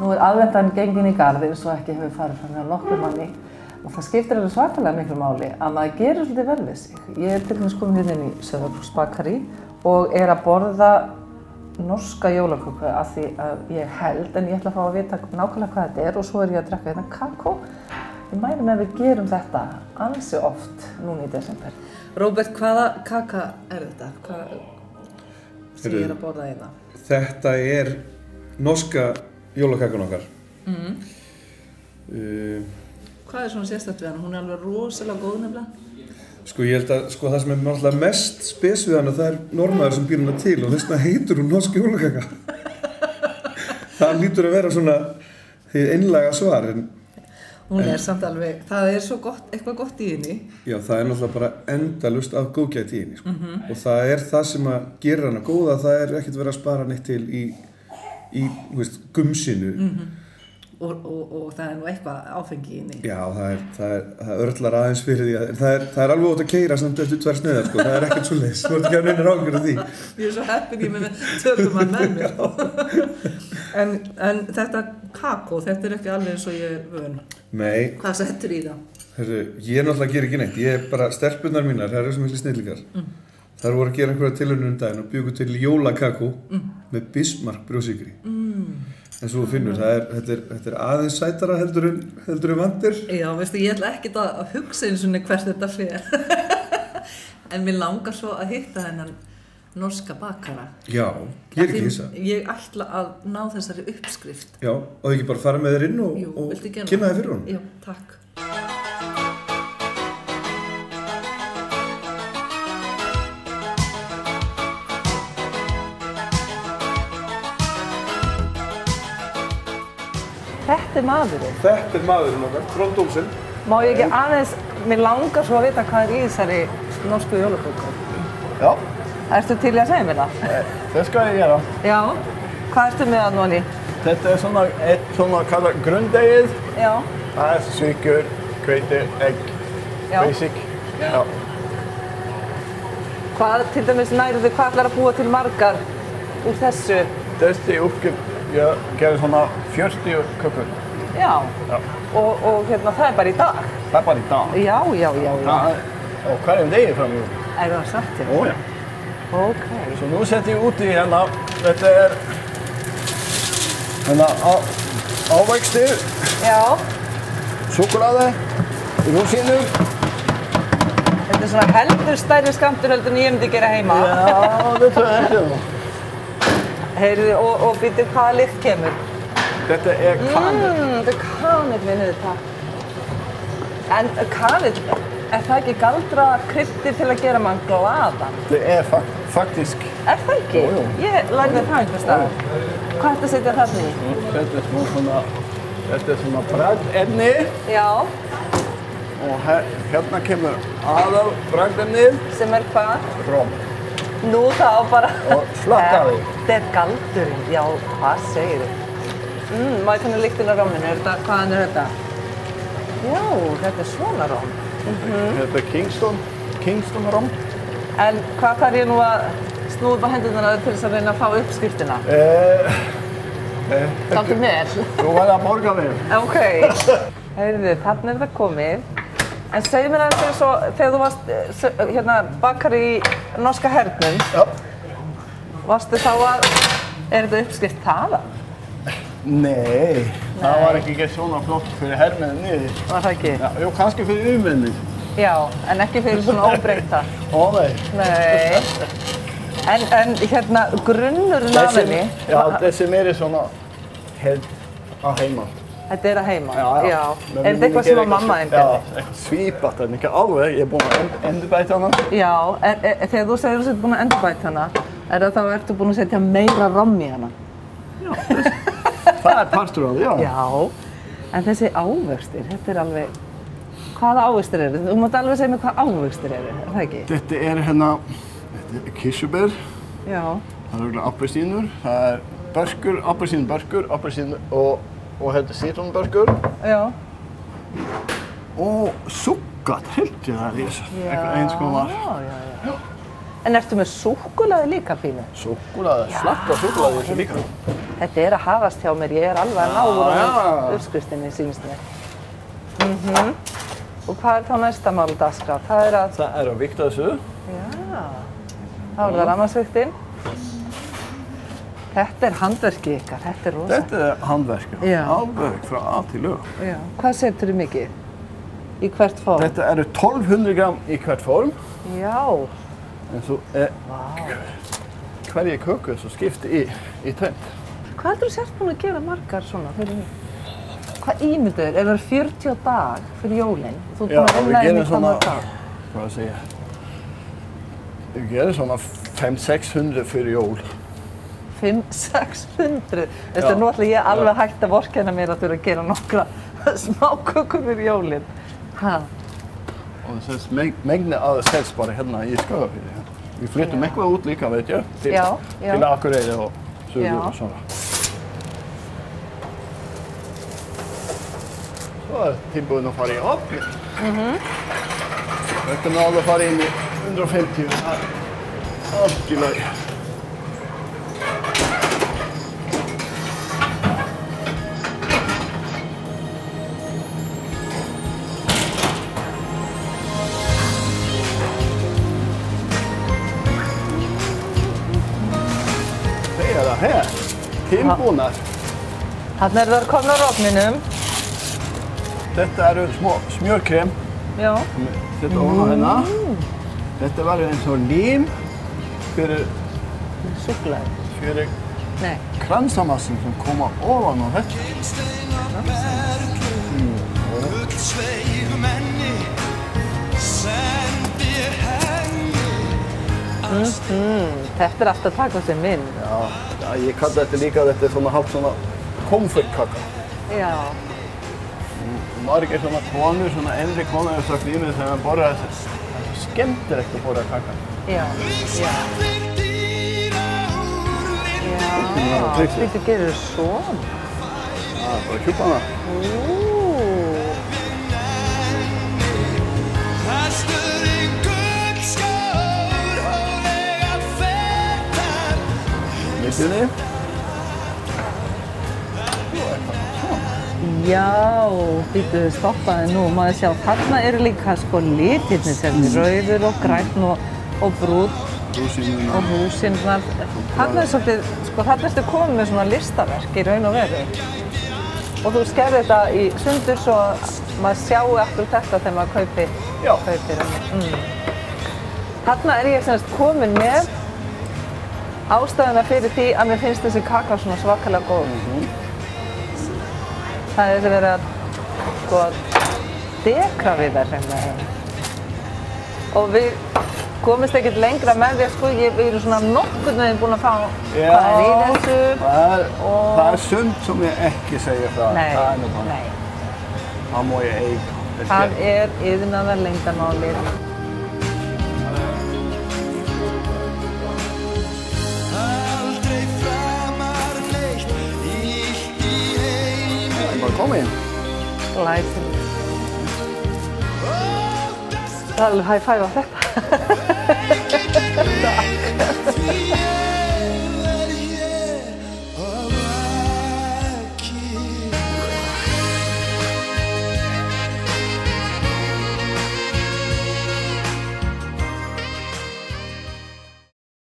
Nú aðventan gengin í garðinn svo ekki hefur farið fram hjá nokkrum manni og það skiptir alveg svakalega miklu máli að maður gerir svolítið vel við sig. Ég til dæmis komin hérna inn í Sauðárkróks bakarí og að borða norska jólaköku af því að ég held en ég ætla að fá að vita nákvæmlega hvað þetta og svo ég að drekka hérna kakó. Ég mæli með að við gerum þetta ansi oft núna í desember. Róbert, hvaða kaka þetta? Hvað sem ég að borða hérna? Þetta norska jólakakan okkar. Hvað svona sérstakt við hana? Hún alveg rosalega góð nefnilega. Sko ég held að það sem náttúrulega mest spes við hana það Norðmaður sem býr hana til og þess vegna heitir hún norsk jólakaka. Það lítur að vera svona hið einlæga svar. Hún samt alveg, það svo gott, eitthvað gott í henni. Já, það náttúrulega bara endalaust af góðgæti í henni. Sko. Og það það sem að gera hana góða, það ekkert verið að spara neitt til í gumsinu. Og það nú eitthvað áfengi í henni. Já, það örlar aðeins fyrir því að það alveg ótt að keyra samt eftir 2 sneiðar, sko. Það ekkert svoleiðis, þú ert ekki að neina ágjörð af því. Ég svo heppin ég með tökumann með mér. En þetta kakó, þetta ekki alveg eins og ég vön. Nei. Hvað settur í það? Herru, ég náttúrulega ger ekki neitt. Ég bara, stelpurnar mínar, það svo miklu snillingar. Þær voru að gera einhverja tilraunir daginn og bjuggu til jólakakó með Bismarck brjósykri. En svo finnur, þetta aðeins sætara heldur en vandir. Já, veistu, ég ætla ekkert að hugsa eins og hvert þetta fer. En mér langar svo að hitta þennan norska bakara. Já, ég ekki hissa. Ég ætla að ná þessari uppskrift. Já, og ekki bara fara með þér inn og kynna þér fyrir honum? Já, takk. Þetta maðurinn? Þetta maðurinn okkar, Trond Olsen. Má ég ekki aðeins, mér langar svo að vita hvað í þessari norsku jólaköku? Já. Ertu til í að segja mér það? Det skal jeg gjøre. Já. Hvað ertu með að núni? Þetta svona kallar grunddegið. Já. Það sykur, hveiti, egg, basic. Já. Hvað, til dæmis nærðu, hvað ætlar að búa til margar úr þessu? Þessi uppskrift, ég gerði svona 40 kökur. Já. Og hérna, það bara í dag? Það bara í dag. Já. Og hverjum degi fram í. Það satt Ó, já. Ok. Så nú setter ég út í hérna, þetta hérna ávextir. Já. Súkkulaði, rúsínur. Þetta svona heldur stærri skammtur heldur en ég myndi gera heima. Já, þetta þetta. Heyrðu, og býttu hvaða lykt kemur? Þetta kanill. Þetta kanill við þetta. En kanill, það ekki galdra kryddi til að gera mann glaðan? Det faktisk. Það ekki? Jú. Ég lærði það einhvers staðar. Hvað ertu að setja þarna í? Þetta svona bragðefni. Já. Og hérna kemur aðal bragðefnið. Sem hvað? Rom. Nú þá bara... Og slakkaði. Þetta galdurinn, já, hvað segir þið? Má ég finna lyktin af romminu, hvaðan þetta? Já, þetta svona rom. Þetta Kingston rom. En hvað þarf ég nú að snúa upp á hendurnar til þess að reyna að fá uppskriftina? Svolítið vel. Þú verður að borga mér. Ok. Heyrðu, þarna þetta komið. En segðu mér aðeins svo, þegar þú varst hérna bakari í norska hernum, varstu þá að, þetta uppskrift þaðan? Nei, það var ekki svona flott fyrir hermennin niður. Var það ekki? Já, jú, kannski fyrir ummennin. Já, en ekki fyrir svona óbreyta. Ó, nei. Nei. En hérna, grunnurinn af henni... Já, þessi meiri svona helt að heima. Þetta að heima? Já. Er þetta eitthvað sem að mamma þín gerði? Já, eitthvað svipat, en ekki alveg. Ég búinn að endurbæta hana. Já, þegar þú segir að þú ert búinn að endurbæta hana, þá ertu búinn að setja meira romm í hana? Já, það partur af því, já. Já, en þessi ávextir, þetta alveg... Hvaða ávextir eru? Þú mátt alveg segja mér hvað ávextir eru, það ekki? Þetta hérna, þetta kirsebær. Já. Það eru appelsínur, það börkur, appelsínur og þetta sítrónubörkur. Já. Og súkkat held ég það í þessu, eitthvað eins og var. Já. En ertu með súkkulaði líka, Pínu? Súkkulaði, slakka súkkulaði í þessu líka. Þetta að hafast hjá mér, ég alveg að ná úr uppskriftinni, sýnist mér. Og hvað þá næsta mál á dagskrá? Það að vikta þessu. Já, þá það rafmagnsvigtin. Þetta handverkið ykkar, þetta rosa. Þetta handverkið, alveg frá A til Ö. Já. Hvað setur þið mikið í hvert form? Þetta 1200 gram í hvert form. Já. En svo hverja köku svo skipti í tvennt. Hvað heldur þú sért búin að gera margar svona fyrir mig? Hvað ímyndur? Er það 40 dag fyrir jólin? Þú ert búin að vinna inn í hvað mörg dag? Hvað að segja? Við gerum svona 500-600 fyrir jól. 500-600? Veistu, nú ætla ég alveg hægt að vorkenna mér að þú eru að gera nokkra smákökur fyrir jólin. Og þess megni að það selst bara hérna í Skagafirði. Við flyttum eitthvað út líka, veit ég, til Akureyri og Suður og svona. Svo tilbúin að fara í ofn. Þetta alveg að fara inn í 150. Allt í lagi. Hér, tilbúnar. Þarna það komnar á ofninum. Þetta smá smjörkrem. Já. Þetta ofan á hérna. Þetta var eins og lím fyrir súkkulaði. Fyrir kransamassin sem koma ofan á þetta. Þetta alltaf að taka sér minn. Já, ég kalla þetta líka, þetta svona hálft svona konfektkaka. Já. Margir svona konur, svona eldri konur hefur sagt í mig þegar maður borðar þetta. Það er skemmtilegt að borða kaka. Já. Þetta gerir svona. Já, bara kjúpa hana. Mittunni. Já, býtu stoppaði nú, maður sjá, þarna eru líka sko litirnir sem rauður og grænn og brúnn og rúsínurnar. Þarna svolítið, sko þarna ertu komið með svona listaverk í raun og veru. Og þú skerðir þetta í sundur svo maður sjáu eftir þetta þegar maður kaupir henni. Þarna ég semst komin með ástæðuna fyrir því að mér finnst þessi kaka svona svakalega góð. Það þessi verið að sko dekra við þær hreinlega. Og við komumst ekkert lengra með því að sko við erum svona nokkurn veginn búin að fá hvað í þessu. Það sund sem ég ekki segja frá. Nei. Það má ég eiga. Það iðnaðarleyndarmálið. Kom inn. Læsir. Það er alveg high five á þetta.